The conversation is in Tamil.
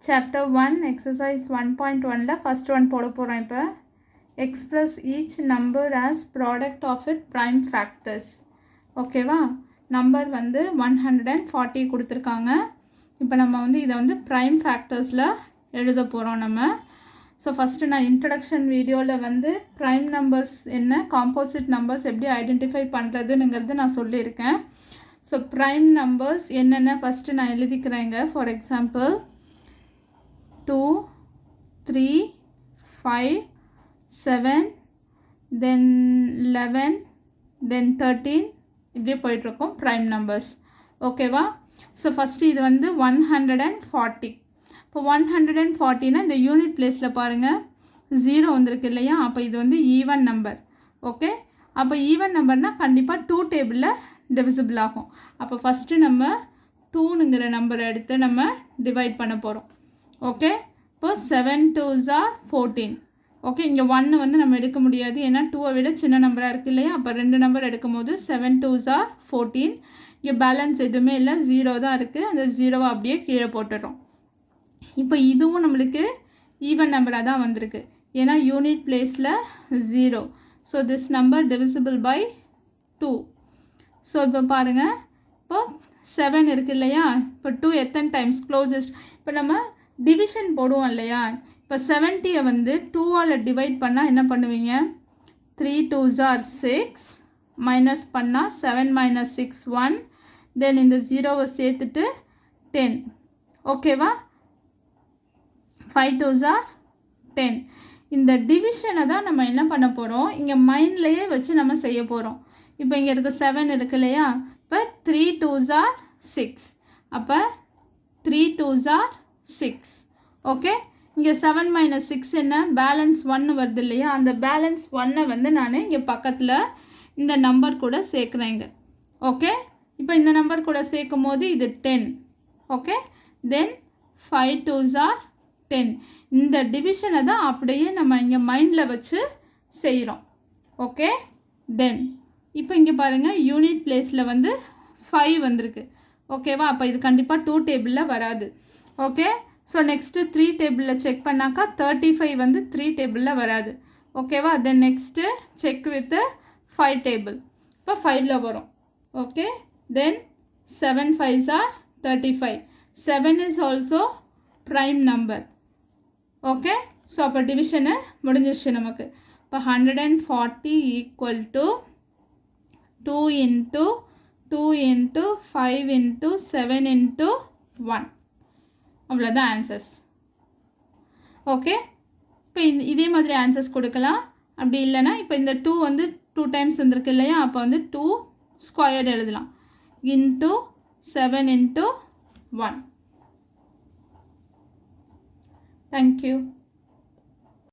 Chapter 1 exercise 1.1 first one போட போகிறோம். இப்போ express each number as product of its prime factors. ஓகேவா, நம்பர் வந்து 140 கொடுத்துருக்காங்க. இப்போ நம்ம வந்து இதை வந்து ப்ரைம் ஃபேக்டர்ஸில் எழுத போகிறோம் நம்ம. ஸோ ஃபஸ்ட்டு நான் இன்ட்ரடக்ஷன் வீடியோவில் வந்து ப்ரைம் நம்பர்ஸ் என்ன, காம்போசிட் நம்பர்ஸ் எப்படி ஐடென்டிஃபை பண்ணுறதுங்கிறது நான் சொல்லியிருக்கேன். ஸோ ப்ரைம் நம்பர்ஸ் என்னென்ன ஃபஸ்ட்டு நான் எழுதிக்கிறேங்க. ஃபார் எக்ஸாம்பிள் 2, 3, 5, 7, then 11, then 13 இப்படியே போயிட்டுருக்கோம் ப்ரைம் நம்பர்ஸ். ஓகேவா, ஸோ ஃபஸ்ட்டு இது வந்து 140. இப்போ 140னா இந்த யூனிட் பிளேஸில் பாருங்கள் 0 வந்திருக்கு இல்லையா, அப்போ இது வந்து ஈவன் நம்பர். ஓகே, அப்போ ஈவன் நம்பர்னால் கண்டிப்பாக 2 டேபிளில் டிவிசிபிள் ஆகும். அப்போ ஃபஸ்ட்டு நம்ம 2ங்கிற நம்பரை எடுத்து நம்ம டிவைட் பண்ண போகிறோம். ஓகே, இப்போ 7 2s are 14. ஓகே, இங்கே 1 வந்து நம்ம எடுக்க முடியாது, ஏன்னா 2வை விட சின்ன நம்பராக இருக்குது இல்லையா. அப்போ 2 நம்பர் எடுக்கும் போது 7 2s are 14. இங்கே பேலன்ஸ் எதுவுமே இல்லை, 0 தான் இருக்குது. அந்த 0வை அப்படியே கீழே போட்டுடுறோம். இப்போ இதுவும் நம்மளுக்கு ஈவன் நம்பராக தான் வந்திருக்கு, ஏன்னா யூனிட் பிளேஸில் 0. So this number divisible by 2. So இப்போ பாருங்கள், இப்போ 7 இருக்குது இல்லையா, இப்போ 2 எத்தனை டைம்ஸ் க்ளோசஸ்ட். இப்போ நம்ம டிவிஷன் போடுவோம் இல்லையா, இப்போ 70யை வந்து 2ஆல் டிவைட் பண்ணால் என்ன பண்ணுவீங்க, 3 2s are 6, மைனஸ் பண்ணால் 7 minus 6 1, தென் இந்த 0வை சேர்த்துட்டு 10. ஓகேவா, 5 2s are 10. இந்த டிவிஷனை தான் நம்ம என்ன பண்ண போகிறோம், இங்கே மைண்ட்லேயே வச்சு நம்ம செய்ய போகிறோம். இப்போ இங்கே இருக்க 7 இருக்கு இல்லையா, இப்போ 3 2s are 6, அப்போ 3 2s are 6. ஓகே, இங்கே 7 minus 6 என்ன, பேலன்ஸ் 1 வருது இல்லையா, அந்த பேலன்ஸ் 1 வந்து நான் இங்கே பக்கத்தில் இந்த நம்பர் கூட சேர்க்குறேங்க. ஓகே, இப்போ இந்த நம்பர் கூட சேர்க்கும் போது இது 10. Okay, then 5 2s are 10. இந்த டிவிஷனை தான் அப்படியே நம்ம இங்கே மைண்டில் வச்சு செய்கிறோம். ஓகே, தென் இப்போ இங்கே பாருங்கள் யூனிட் பிளேஸில் வந்து 5 வந்திருக்கு. ஓகேவா, அப்போ இது கண்டிப்பாக 2 டேபிளில் வராது. ஓகே, ஸோ நெக்ஸ்ட்டு 3 டேபிளில் செக் பண்ணாக்கா 35 வந்து 3 டேபிளில் வராது. ஓகேவா, then next check with 5 table, இப்போ 5ல் வரும். Okay, then 7 5s are 35. 7 is also prime number. Okay, so அப்போ டிவிஷனை முடிஞ்சிருச்சு நமக்கு. இப்போ 140 equal to 2 into 2 into 5 into 7 into 1. அவ்வளோதான் ஆன்சர்ஸ். ஓகே, இப்போ இதே மாதிரி ஆன்சர்ஸ் கொடுக்கலாம். அப்படி இல்லைன்னா இப்போ இந்த 2 வந்து 2 டைம்ஸ் வந்திருக்கு இல்லையா, அப்போ வந்து 2 ஸ்கொயர்டு எழுதலாம், இன்ட்டு 7 into 1. Thank you.